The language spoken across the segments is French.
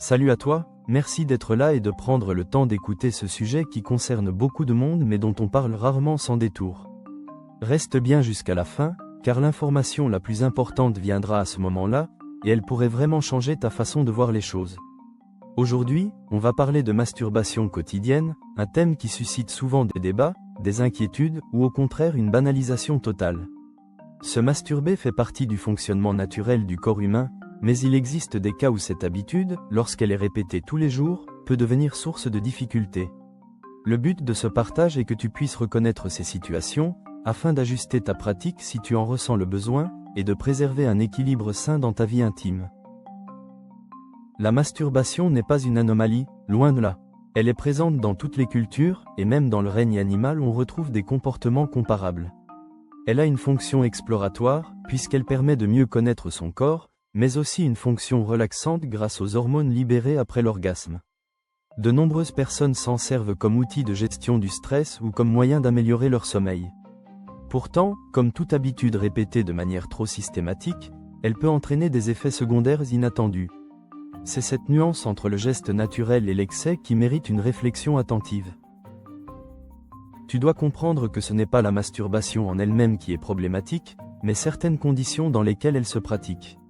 Salut à toi, merci d'être là et de prendre le temps d'écouter ce sujet qui concerne beaucoup de monde mais dont on parle rarement sans détour. Reste bien jusqu'à la fin, car l'information la plus importante viendra à ce moment-là, et elle pourrait vraiment changer ta façon de voir les choses. Aujourd'hui, on va parler de masturbation quotidienne, un thème qui suscite souvent des débats, des inquiétudes ou au contraire une banalisation totale. Se masturber fait partie du fonctionnement naturel du corps humain, mais il existe des cas où cette habitude, lorsqu'elle est répétée tous les jours, peut devenir source de difficultés. Le but de ce partage est que tu puisses reconnaître ces situations, afin d'ajuster ta pratique si tu en ressens le besoin, et de préserver un équilibre sain dans ta vie intime. La masturbation n'est pas une anomalie, loin de là. Elle est présente dans toutes les cultures, et même dans le règne animal on retrouve des comportements comparables. Elle a une fonction exploratoire, puisqu'elle permet de mieux connaître son corps, mais aussi une fonction relaxante grâce aux hormones libérées après l'orgasme. De nombreuses personnes s'en servent comme outil de gestion du stress ou comme moyen d'améliorer leur sommeil. Pourtant, comme toute habitude répétée de manière trop systématique, elle peut entraîner des effets secondaires inattendus. C'est cette nuance entre le geste naturel et l'excès qui mérite une réflexion attentive. Tu dois comprendre que ce n'est pas la masturbation en elle-même qui est problématique, mais certaines conditions dans lesquelles elle se pratique.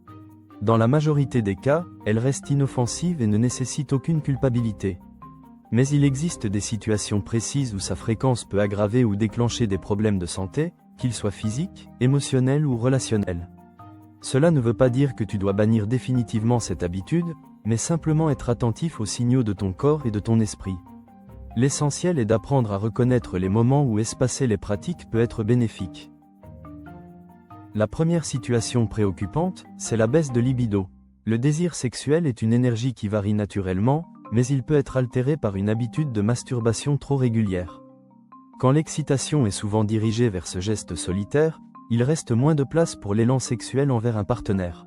Dans la majorité des cas, elle reste inoffensive et ne nécessite aucune culpabilité. Mais il existe des situations précises où sa fréquence peut aggraver ou déclencher des problèmes de santé, qu'ils soient physiques, émotionnels ou relationnels. Cela ne veut pas dire que tu dois bannir définitivement cette habitude, mais simplement être attentif aux signaux de ton corps et de ton esprit. L'essentiel est d'apprendre à reconnaître les moments où espacer les pratiques peut être bénéfique. La première situation préoccupante, c'est la baisse de libido. Le désir sexuel est une énergie qui varie naturellement, mais il peut être altéré par une habitude de masturbation trop régulière. Quand l'excitation est souvent dirigée vers ce geste solitaire, il reste moins de place pour l'élan sexuel envers un partenaire.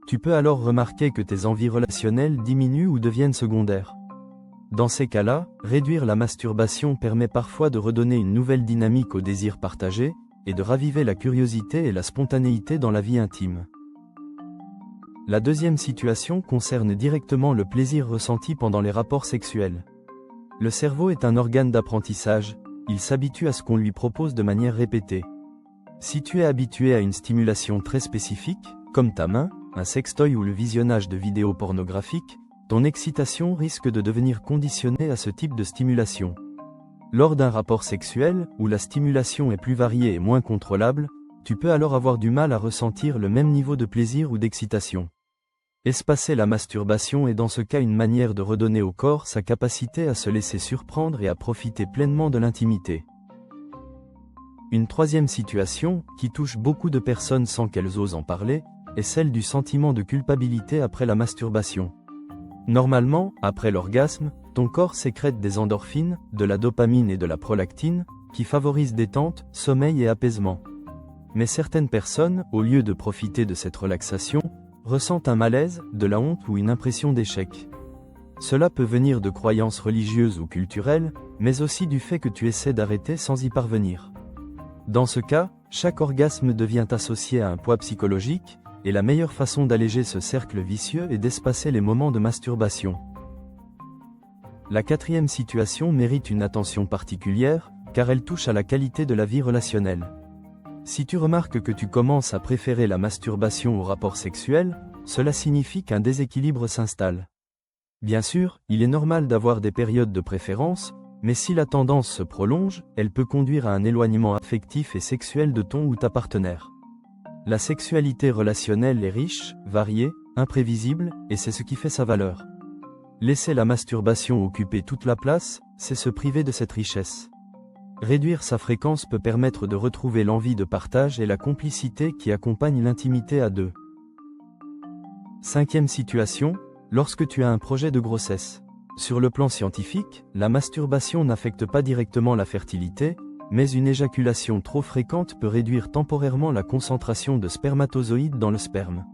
Tu peux alors remarquer que tes envies relationnelles diminuent ou deviennent secondaires. Dans ces cas-là, réduire la masturbation permet parfois de redonner une nouvelle dynamique au désir partagé, et de raviver la curiosité et la spontanéité dans la vie intime. La deuxième situation concerne directement le plaisir ressenti pendant les rapports sexuels. Le cerveau est un organe d'apprentissage, il s'habitue à ce qu'on lui propose de manière répétée. Si tu es habitué à une stimulation très spécifique, comme ta main, un sextoy ou le visionnage de vidéos pornographiques, ton excitation risque de devenir conditionnée à ce type de stimulation. Lors d'un rapport sexuel, où la stimulation est plus variée et moins contrôlable, tu peux alors avoir du mal à ressentir le même niveau de plaisir ou d'excitation. Espacer la masturbation est dans ce cas une manière de redonner au corps sa capacité à se laisser surprendre et à profiter pleinement de l'intimité. Une troisième situation, qui touche beaucoup de personnes sans qu'elles osent en parler, est celle du sentiment de culpabilité après la masturbation. Normalement, après l'orgasme, ton corps sécrète des endorphines, de la dopamine et de la prolactine, qui favorisent détente, sommeil et apaisement. Mais certaines personnes, au lieu de profiter de cette relaxation, ressentent un malaise, de la honte ou une impression d'échec. Cela peut venir de croyances religieuses ou culturelles, mais aussi du fait que tu essaies d'arrêter sans y parvenir. Dans ce cas, chaque orgasme devient associé à un poids psychologique, et la meilleure façon d'alléger ce cercle vicieux est d'espacer les moments de masturbation. La quatrième situation mérite une attention particulière, car elle touche à la qualité de la vie relationnelle. Si tu remarques que tu commences à préférer la masturbation au rapport sexuel, cela signifie qu'un déséquilibre s'installe. Bien sûr, il est normal d'avoir des périodes de préférence, mais si la tendance se prolonge, elle peut conduire à un éloignement affectif et sexuel de ton ou ta partenaire. La sexualité relationnelle est riche, variée, imprévisible, et c'est ce qui fait sa valeur. Laisser la masturbation occuper toute la place, c'est se priver de cette richesse. Réduire sa fréquence peut permettre de retrouver l'envie de partage et la complicité qui accompagne l'intimité à deux. Cinquième situation, lorsque tu as un projet de grossesse. Sur le plan scientifique, la masturbation n'affecte pas directement la fertilité, mais une éjaculation trop fréquente peut réduire temporairement la concentration de spermatozoïdes dans le sperme.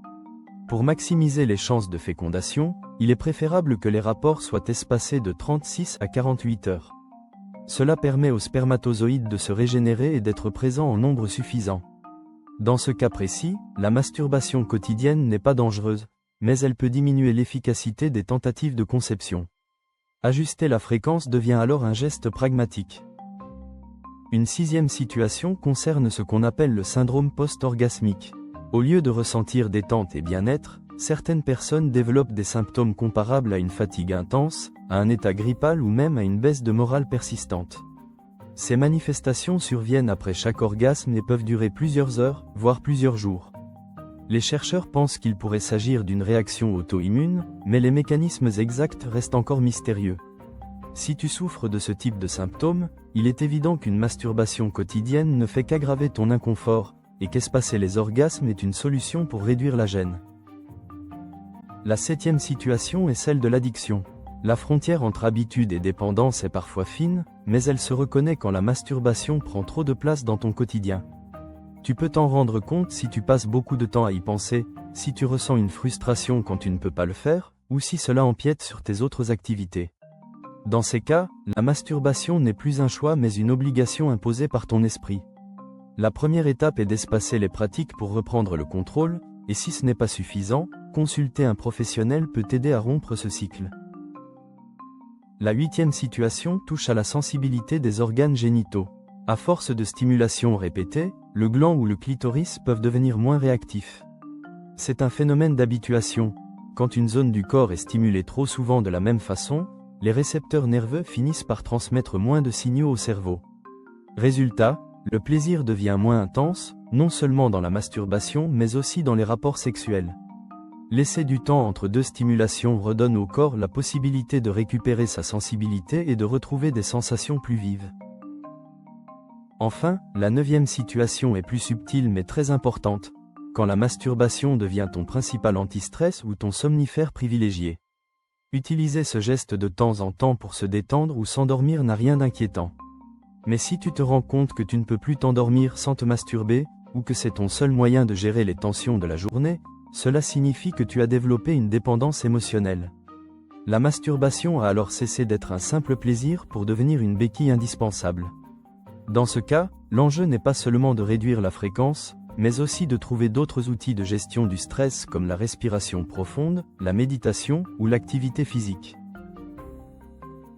Pour maximiser les chances de fécondation, il est préférable que les rapports soient espacés de 36 à 48 heures. Cela permet aux spermatozoïdes de se régénérer et d'être présents en nombre suffisant. Dans ce cas précis, la masturbation quotidienne n'est pas dangereuse. mais elle peut diminuer l'efficacité des tentatives de conception. Ajuster la fréquence devient alors un geste pragmatique. Une sixième situation concerne ce qu'on appelle le syndrome post-orgasmique. Au lieu de ressentir détente et bien-être, certaines personnes développent des symptômes comparables à une fatigue intense, à un état grippal ou même à une baisse de morale persistante. Ces manifestations surviennent après chaque orgasme et peuvent durer plusieurs heures, voire plusieurs jours. Les chercheurs pensent qu'il pourrait s'agir d'une réaction auto-immune, mais les mécanismes exacts restent encore mystérieux. Si tu souffres de ce type de symptômes, il est évident qu'une masturbation quotidienne ne fait qu'aggraver ton inconfort, et qu'espacer les orgasmes est une solution pour réduire la gêne. La septième situation est celle de l'addiction. La frontière entre habitude et dépendance est parfois fine, mais elle se reconnaît quand la masturbation prend trop de place dans ton quotidien. Tu peux t'en rendre compte si tu passes beaucoup de temps à y penser, si tu ressens une frustration quand tu ne peux pas le faire, ou si cela empiète sur tes autres activités. Dans ces cas, la masturbation n'est plus un choix mais une obligation imposée par ton esprit. La première étape est d'espacer les pratiques pour reprendre le contrôle, et si ce n'est pas suffisant, consulter un professionnel peut t'aider à rompre ce cycle. La huitième situation touche à la sensibilité des organes génitaux. À force de stimulation répétée, le gland ou le clitoris peuvent devenir moins réactifs. C'est un phénomène d'habituation. Quand une zone du corps est stimulée trop souvent de la même façon, les récepteurs nerveux finissent par transmettre moins de signaux au cerveau. Résultat, le plaisir devient moins intense, non seulement dans la masturbation mais aussi dans les rapports sexuels. Laisser du temps entre deux stimulations redonne au corps la possibilité de récupérer sa sensibilité et de retrouver des sensations plus vives. Enfin, la neuvième situation est plus subtile mais très importante, quand la masturbation devient ton principal anti-stress ou ton somnifère privilégié. Utiliser ce geste de temps en temps pour se détendre ou s'endormir n'a rien d'inquiétant. Mais si tu te rends compte que tu ne peux plus t'endormir sans te masturber, ou que c'est ton seul moyen de gérer les tensions de la journée, cela signifie que tu as développé une dépendance émotionnelle. La masturbation a alors cessé d'être un simple plaisir pour devenir une béquille indispensable. Dans ce cas, l'enjeu n'est pas seulement de réduire la fréquence, mais aussi de trouver d'autres outils de gestion du stress comme la respiration profonde, la méditation ou l'activité physique.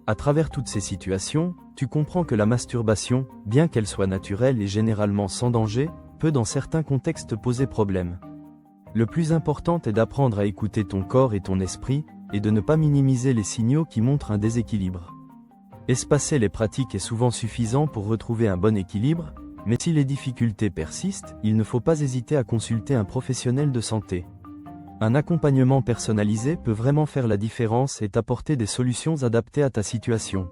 À travers toutes ces situations, tu comprends que la masturbation, bien qu'elle soit naturelle et généralement sans danger, peut dans certains contextes poser problème. Le plus important est d'apprendre à écouter ton corps et ton esprit, et de ne pas minimiser les signaux qui montrent un déséquilibre. Espacer les pratiques est souvent suffisant pour retrouver un bon équilibre, mais si les difficultés persistent, il ne faut pas hésiter à consulter un professionnel de santé. Un accompagnement personnalisé peut vraiment faire la différence et t'apporter des solutions adaptées à ta situation.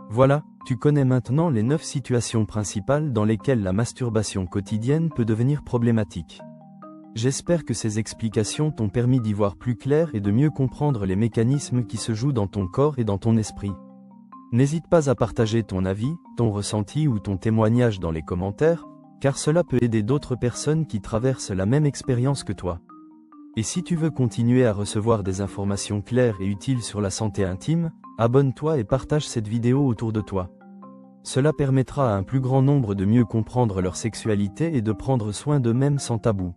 Voilà, tu connais maintenant les 9 situations principales dans lesquelles la masturbation quotidienne peut devenir problématique. J'espère que ces explications t'ont permis d'y voir plus clair et de mieux comprendre les mécanismes qui se jouent dans ton corps et dans ton esprit. N'hésite pas à partager ton avis, ton ressenti ou ton témoignage dans les commentaires, car cela peut aider d'autres personnes qui traversent la même expérience que toi. Et si tu veux continuer à recevoir des informations claires et utiles sur la santé intime, abonne-toi et partage cette vidéo autour de toi. Cela permettra à un plus grand nombre de mieux comprendre leur sexualité et de prendre soin d'eux-mêmes sans tabou.